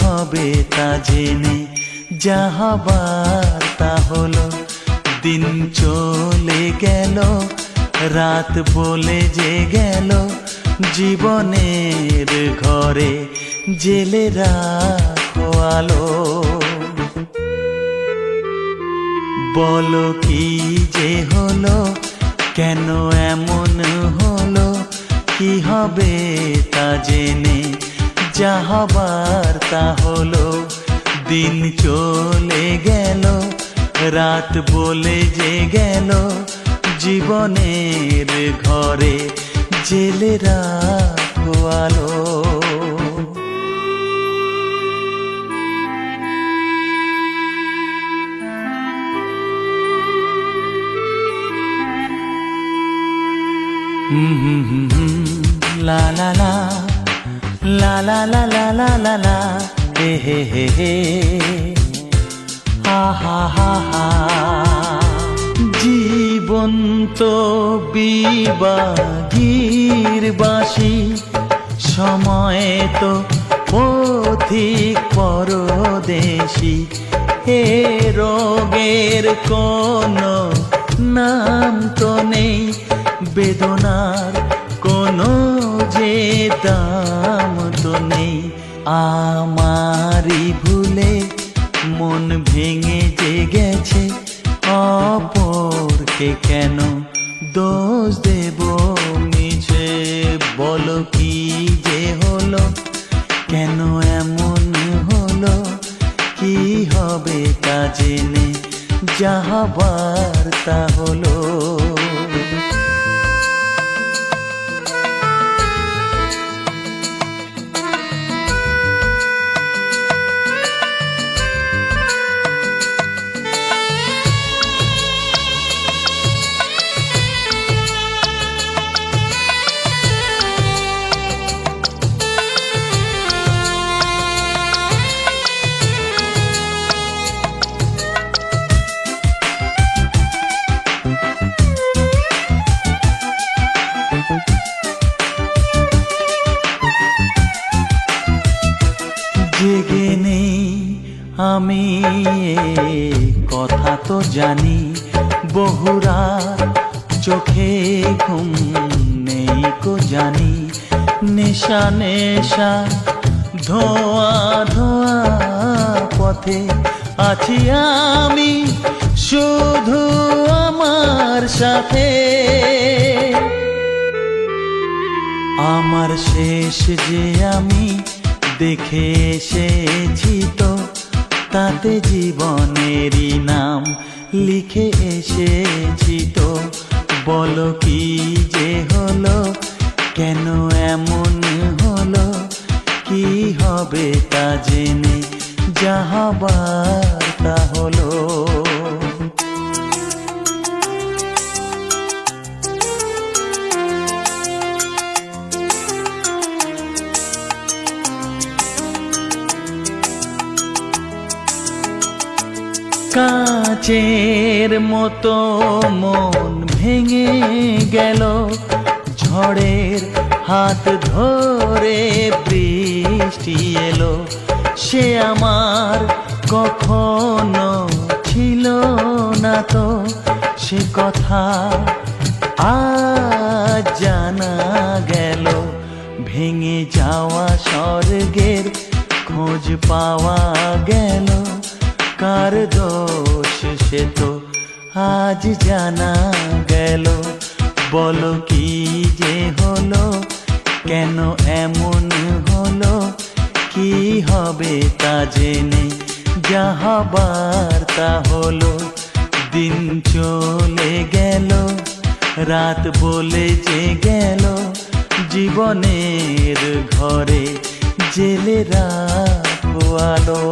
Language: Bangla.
হবে তা জেনে যা হবার তা হলো। দিন চলে গেল, রাত বলে যে গেল, জীবনের ঘরে জেলে রাখো আলো। বলো কি যে হলো, কেন এমন হলো, কি হবে তা জেনে যা হবার তা হলো। দিন চলে গেল, রাত বলে যে গেল, জীবনের ঘরে জেলে রাখো আলো। লা লা লা লা লা লা লা লা লা লা, হে হে হে হে, হা হা হা হা। জীবন তো বিবাগীর বাঁশি, সময় তো পথিক পরদেশি। এ রোগের কোনো নাম তো নেই, বেদনার কোনো যে দাম তো নেই। আমারই ভুলে মন ভেঙে যে গেছে, অপরকে কেন দোষ দেব মিছে। বলো কি যে হলো, কেন এমন হলো, কি হবে তা জেনে যা হবার তা হলো। জেগে নেই আমি কথা তো জানি, বহুরাত চোখে ঘুম নেই কো জানি। নেশা নেশা ধোয়া ধোয়া পথে আছি আমি, শুধু আমার সাথে। আমার শেষ যে আমি দেখে এসেছি তো, তাতে জীবনেরই নাম লিখে এসেছি তো। বলো কি যে হলো, কেন এমন হলো, কি হবে তা জেনে যা হবার তা হলো। কাচের মতো মন ভেঙে গেল, ঝড়ের হাত ধরে বৃষ্টি এলো। সে আমার কখনো ছিল না তো, সে কথা আজ জানা গেল। ভেঙে যাওয়া স্বর্গের খোঁজ পাওয়া গেল, কার দোষ সে তো আজ জানা গেল। বলো কি যে হলো, কেন এমন হলো, কি হবে তা জেনে যা হবার তা হলো। দিন চলে গেল, রাত বলে যে গেল, জীবনের ঘরে জেলে রাখো আলো।